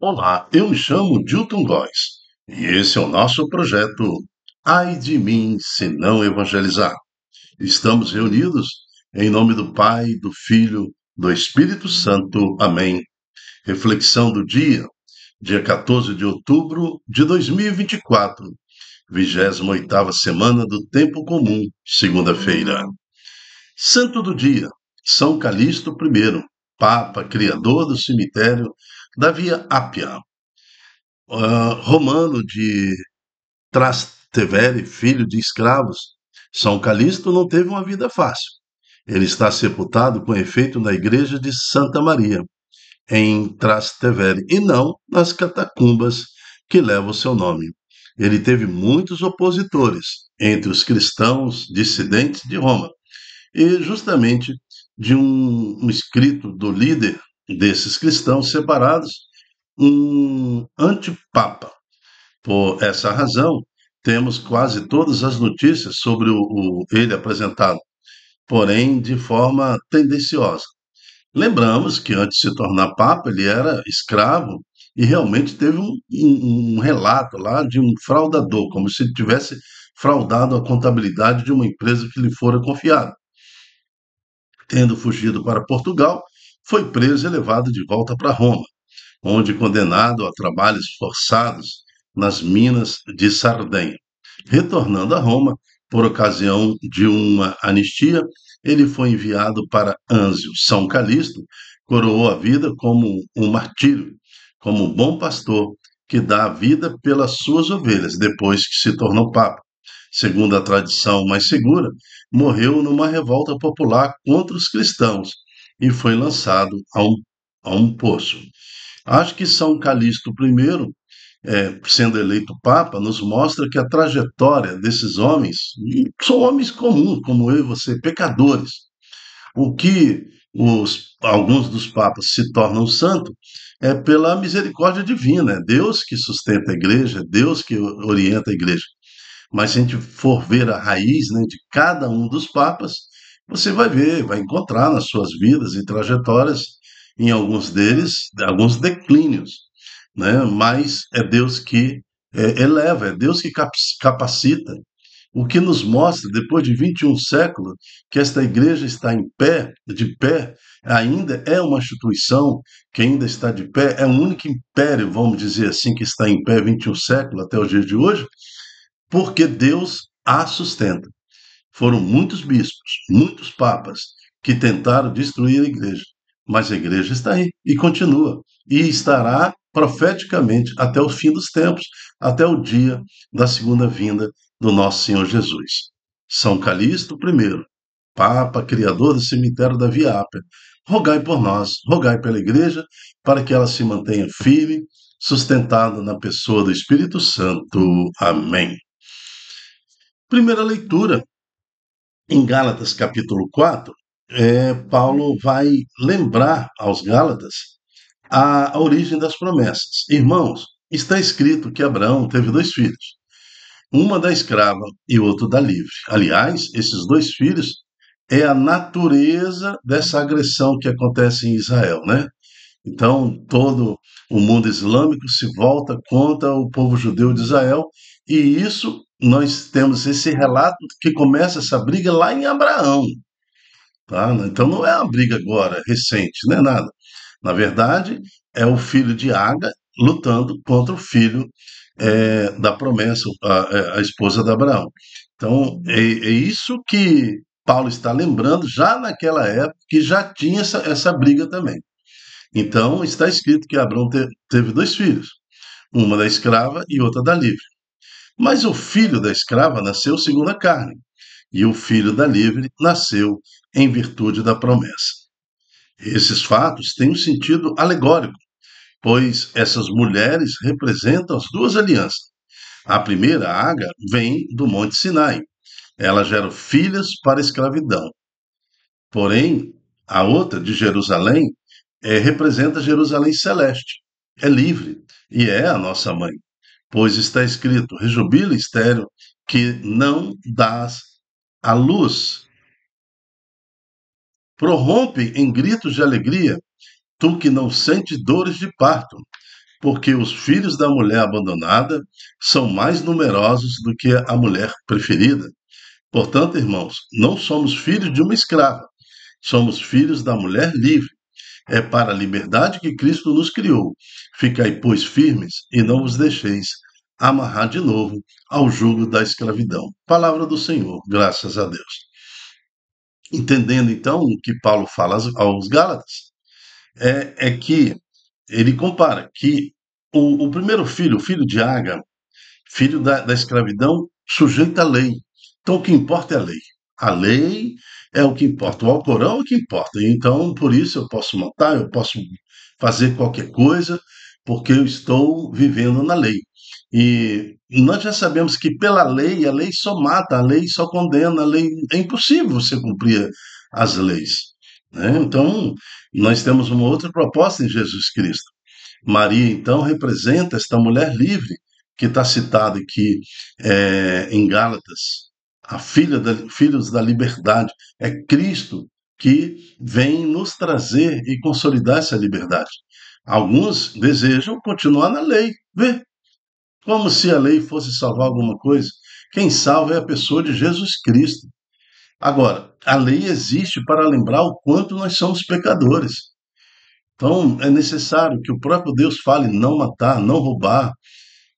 Olá, eu me chamo Dilton Góes e esse é o nosso projeto Ai de mim se não evangelizar. Estamos reunidos em nome do Pai, do Filho, do Espírito Santo. Amém. Reflexão do dia 14 de outubro de 2024, 28ª semana do Tempo Comum, segunda-feira. Santo do dia, São Calixto I, Papa, criador do cemitério da Via Ápia. Romano de Trastevere, filho de escravos, São Calixto não teve uma vida fácil. Ele está sepultado com efeito na igreja de Santa Maria, em Trastevere, e não nas catacumbas que levam o seu nome. Ele teve muitos opositores entre os cristãos dissidentes de Roma, e justamente de um escrito do líder desses cristãos separados, um antipapa. Por essa razão, temos quase todas as notícias sobre ele apresentado, porém de forma tendenciosa. Lembramos que antes de se tornar papa, ele era escravo e realmente teve um relato lá de um fraudador, como se ele tivesse fraudado a contabilidade de uma empresa que lhe fora confiada. Tendo fugido para Portugal, foi preso e levado de volta para Roma, onde condenado a trabalhos forçados nas minas de Sardenha. Retornando a Roma, por ocasião de uma anistia, ele foi enviado para Anzio. São Calixto coroou a vida como um martírio, como um bom pastor que dá a vida pelas suas ovelhas depois que se tornou papa. Segundo a tradição mais segura, morreu numa revolta popular contra os cristãos e foi lançado a um poço. Acho que São Calixto I, sendo eleito Papa, nos mostra que a trajetória desses homens são homens comuns, como eu e você, pecadores. O que alguns dos papas se tornam santos é pela misericórdia divina, é Deus que sustenta a igreja, é Deus que orienta a igreja. Mas se a gente for ver a raiz, né, de cada um dos papas, você vai ver, vai encontrar nas suas vidas e trajetórias, em alguns deles, alguns declínios, né? Mas é Deus que eleva, é Deus que capacita. O que nos mostra, depois de 21 séculos, que esta igreja está em pé, de pé, ainda é uma instituição que ainda está de pé, é o único império, vamos dizer assim, que está em pé 21 séculos até os dias de hoje, porque Deus a sustenta. Foram muitos bispos, muitos papas que tentaram destruir a igreja, mas a igreja está aí e continua, e estará profeticamente até o fim dos tempos, até o dia da segunda vinda do nosso Senhor Jesus. São Calixto I, Papa, criador do cemitério da Via Ápia, rogai por nós, rogai pela igreja, para que ela se mantenha firme, sustentada na pessoa do Espírito Santo. Amém. Primeira leitura, em Gálatas capítulo 4, Paulo vai lembrar aos Gálatas a origem das promessas. Irmãos, está escrito que Abraão teve dois filhos, uma da escrava e outro da livre. Aliás, esses dois filhos é a natureza dessa agressão que acontece em Israel, né? Então, todo o mundo islâmico se volta contra o povo judeu de Israel, e isso nós temos esse relato que começa essa briga lá em Abraão, tá? Então não é uma briga agora recente, não é nada. Na verdade, é o filho de Agar lutando contra o filho da promessa, a esposa de Abraão. Então é isso que Paulo está lembrando já naquela época que já tinha essa briga também. Então, está escrito que Abraão teve dois filhos, uma da escrava e outra da livre. Mas o filho da escrava nasceu segundo a carne, e o filho da livre nasceu em virtude da promessa. Esses fatos têm um sentido alegórico, pois essas mulheres representam as duas alianças. A primeira, Agar, vem do Monte Sinai. Ela gera filhas para a escravidão. Porém, a outra, de Jerusalém, representa Jerusalém celeste. É livre e é a nossa mãe, pois está escrito: rejubila estéreo que não dás à luz. Prorrompe em gritos de alegria, tu que não sente dores de parto. porque os filhos da mulher abandonada são mais numerosos do que a mulher preferida. Portanto, irmãos, não somos filhos de uma escrava, somos filhos da mulher livre. É para a liberdade que Cristo nos criou. Ficai, pois, firmes e não vos deixeis amarrar de novo ao jugo da escravidão. Palavra do Senhor, graças a Deus. Entendendo então o que Paulo fala aos Gálatas, é que ele compara que o primeiro filho, o filho de Agar, filho da escravidão, sujeito à lei. Então, o que importa é a lei. A lei é o que importa. O Alcorão é o que importa. Então, por isso, eu posso matar, eu posso fazer qualquer coisa, porque eu estou vivendo na lei. E nós já sabemos que pela lei, a lei só mata, a lei só condena, a lei é impossível você cumprir as leis. Né? Então, nós temos uma outra proposta em Jesus Cristo. Maria, então, representa esta mulher livre que está citada aqui em Gálatas, a filhos da liberdade. É Cristo que vem nos trazer e consolidar essa liberdade. Alguns desejam continuar na lei, vê? Como se a lei fosse salvar alguma coisa. Quem salva é a pessoa de Jesus Cristo. Agora, a lei existe para lembrar o quanto nós somos pecadores. Então, é necessário que o próprio Deus fale não matar, não roubar,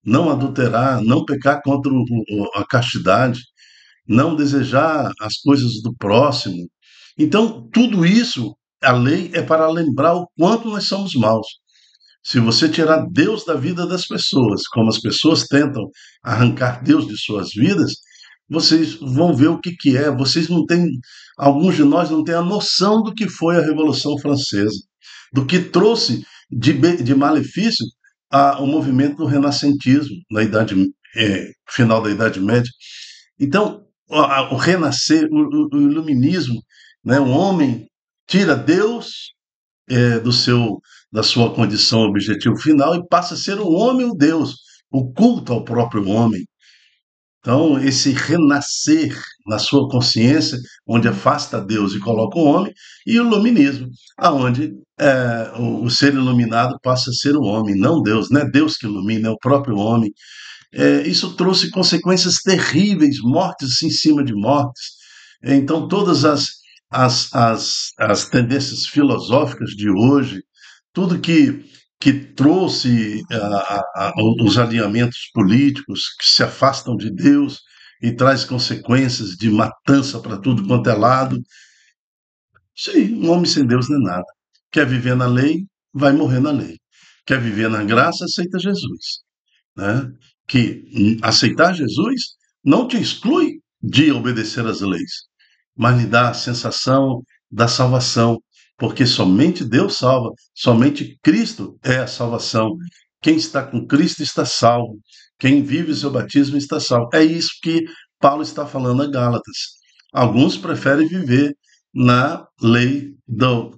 não adulterar, não pecar contra a castidade, não desejar as coisas do próximo. Então, tudo isso, a lei é para lembrar o quanto nós somos maus. Se você tirar Deus da vida das pessoas, como as pessoas tentam arrancar Deus de suas vidas, vocês vão ver o que, que é. Vocês não têm, alguns de nós não têm a noção do que foi a Revolução Francesa, do que trouxe de malefício o movimento do renascentismo na final da Idade Média. Então, o renascer, o iluminismo, né, o homem tira Deus do seu da sua condição objetivo final e passa a ser o homem o Deus, o culto ao próprio homem. Então, esse renascer na sua consciência, onde afasta Deus e coloca o homem, e o iluminismo, aonde o ser iluminado passa a ser o homem, não Deus, não é Deus que ilumina, é o próprio homem. Isso trouxe consequências terríveis, mortes em cima de mortes. Então, todas as tendências filosóficas de hoje, tudo que trouxe os alinhamentos políticos que se afastam de Deus e traz consequências de matança para tudo quanto é lado. Sim, um homem sem Deus não é nada. Quer viver na lei, vai morrer na lei. Quer viver na graça, aceita Jesus. Né? Que aceitar Jesus não te exclui de obedecer às leis, mas lhe dá a sensação da salvação, porque somente Deus salva, somente Cristo é a salvação. Quem está com Cristo está salvo, quem vive o seu batismo está salvo. É isso que Paulo está falando a Gálatas. Alguns preferem viver na lei,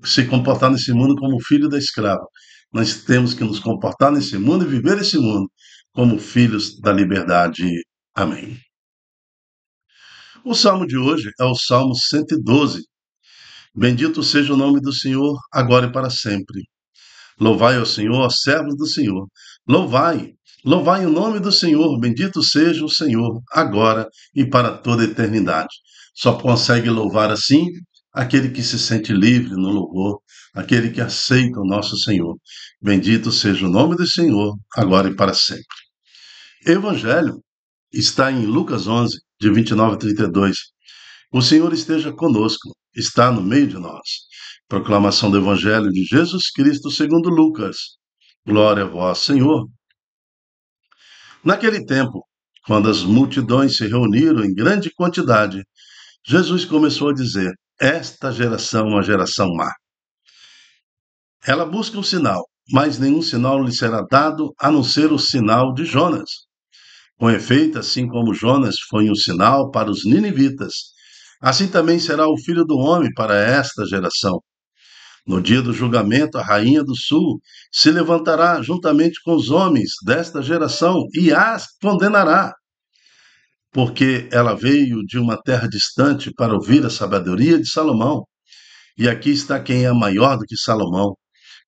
se comportar nesse mundo como filho da escrava. Nós temos que nos comportar nesse mundo e viver esse mundo como filhos da liberdade. Amém. O salmo de hoje é o Salmo 112. Bendito seja o nome do Senhor, agora e para sempre. Louvai ao Senhor, ó servos do Senhor. Louvai, louvai o nome do Senhor, bendito seja o Senhor, agora e para toda a eternidade. Só consegue louvar assim aquele que se sente livre no louvor, aquele que aceita o nosso Senhor. Bendito seja o nome do Senhor, agora e para sempre. Evangelho está em Lucas 11, de 29 a 32. O Senhor esteja conosco, está no meio de nós. Proclamação do Evangelho de Jesus Cristo segundo Lucas. Glória a vós, Senhor. Naquele tempo, quando as multidões se reuniram em grande quantidade, Jesus começou a dizer: esta geração é uma geração má. Ela busca um sinal, mas nenhum sinal lhe será dado a não ser o sinal de Jonas. Com efeito, assim como Jonas foi um sinal para os ninivitas, assim também será o Filho do Homem para esta geração. No dia do julgamento, a rainha do sul se levantará juntamente com os homens desta geração e as condenará, porque ela veio de uma terra distante para ouvir a sabedoria de Salomão. E aqui está quem é maior do que Salomão.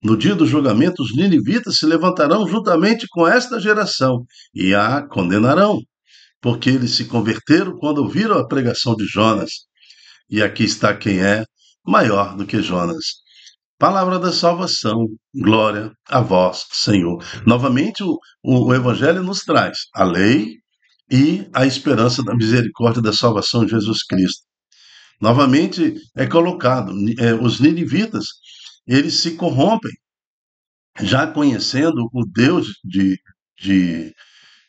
No dia do julgamento, os ninivitas se levantarão juntamente com esta geração e a condenarão, porque eles se converteram quando ouviram a pregação de Jonas. E aqui está quem é maior do que Jonas. Palavra da salvação, glória a vós, Senhor. Novamente, o Evangelho nos traz a lei e a esperança da misericórdia da salvação de Jesus Cristo. Novamente é colocado, os ninivitas, eles se corrompem, já conhecendo o Deus de, de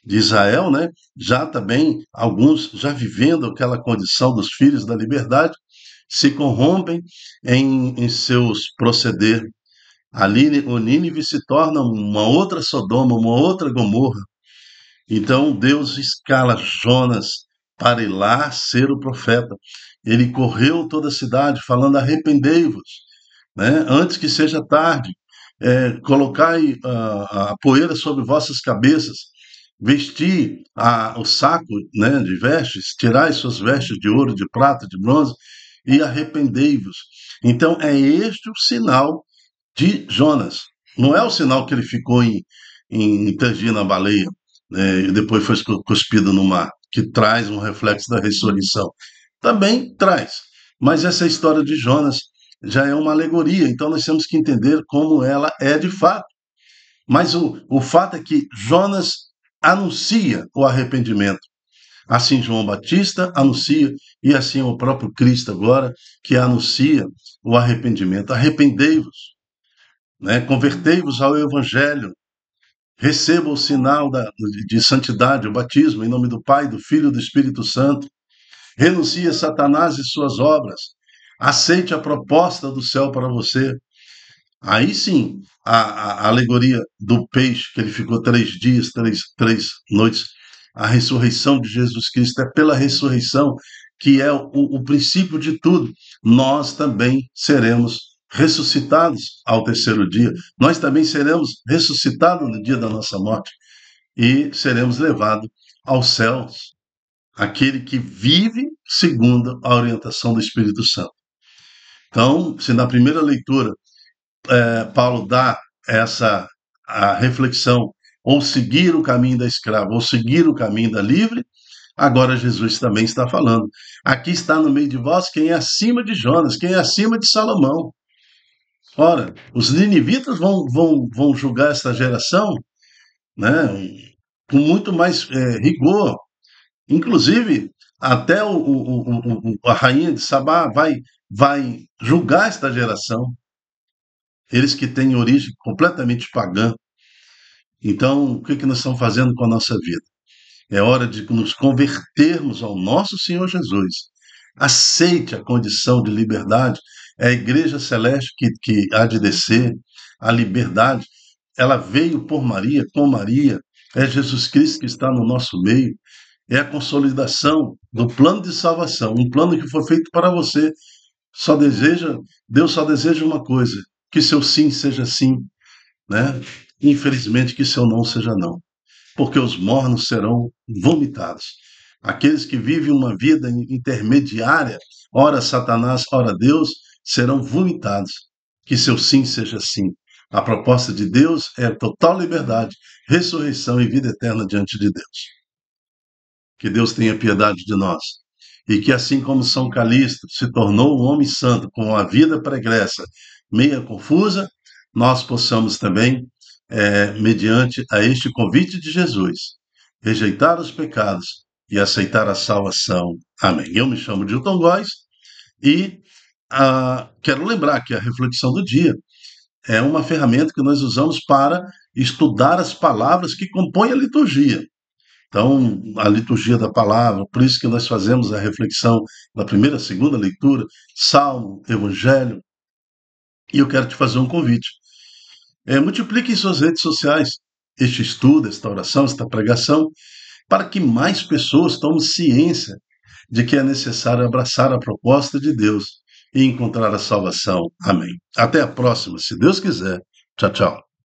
Israel, né? Já também, alguns já vivendo aquela condição dos filhos da liberdade, se corrompem em seus proceder. Ali o Nínive se torna uma outra Sodoma, uma outra Gomorra. Então Deus escala Jonas para ir lá ser o profeta. Ele correu toda a cidade falando: arrependei-vos, né? Antes que seja tarde, colocai a poeira sobre vossas cabeças, vestir o saco, né, de vestes, tirai suas vestes de ouro, de prata, de bronze e arrependei-vos. Então é este o sinal de Jonas. Não é o sinal que ele ficou em Tangi na baleia, né, e depois foi cuspido no mar, que traz um reflexo da ressurreição. Também traz. Mas essa história de Jonas já é uma alegoria, então nós temos que entender como ela é de fato. Mas o fato é que Jonas anuncia o arrependimento. Assim João Batista anuncia, e assim o próprio Cristo agora, que anuncia o arrependimento. Arrependei-vos, né? Convertei-vos ao Evangelho, receba o sinal de santidade, o batismo, em nome do Pai, do Filho e do Espírito Santo. Renuncie a Satanás e suas obras. Aceite a proposta do céu para você. Aí sim, a alegoria do peixe, que ele ficou 3 dias, três noites, a ressurreição de Jesus Cristo, é pela ressurreição que é o princípio de tudo. Nós também seremos ressuscitados ao terceiro dia. Nós também seremos ressuscitados no dia da nossa morte e seremos levados aos céus. Aquele que vive segundo a orientação do Espírito Santo. Então, se na primeira leitura Paulo dá a reflexão, ou seguir o caminho da escrava, ou seguir o caminho da livre, agora Jesus também está falando. Aqui está no meio de vós quem é acima de Jonas, quem é acima de Salomão. Ora, os ninivitas vão julgar essa geração, né, com muito mais rigor. Inclusive, até a rainha de Sabá vai julgar esta geração. Eles que têm origem completamente pagã. Então, o que nós estamos fazendo com a nossa vida? É hora de nos convertermos ao nosso Senhor Jesus. Aceite a condição de liberdade. É a igreja celeste que há de descer, a liberdade. Ela veio por Maria, com Maria. É Jesus Cristo que está no nosso meio. É a consolidação do plano de salvação, um plano que foi feito para você. Deus só deseja uma coisa: que seu sim seja sim, né? Infelizmente, que seu não seja não, porque os mornos serão vomitados. Aqueles que vivem uma vida intermediária, ora Satanás, ora Deus, serão vomitados. Que seu sim seja sim. A proposta de Deus é total liberdade, ressurreição e vida eterna diante de Deus. Que Deus tenha piedade de nós. E que assim como São Calixto se tornou um homem santo com a vida pregressa, meia confusa, nós possamos também, mediante a este convite de Jesus, rejeitar os pecados e aceitar a salvação. Amém. Eu me chamo Dilton Góes e quero lembrar que a reflexão do dia é uma ferramenta que nós usamos para estudar as palavras que compõem a liturgia. Então, a liturgia da palavra, por isso que nós fazemos a reflexão na primeira, segunda leitura, Salmo, Evangelho. E eu quero te fazer um convite. Multiplique em suas redes sociais este estudo, esta oração, esta pregação, para que mais pessoas tomem ciência de que é necessário abraçar a proposta de Deus e encontrar a salvação. Amém. Até a próxima, se Deus quiser. Tchau, tchau.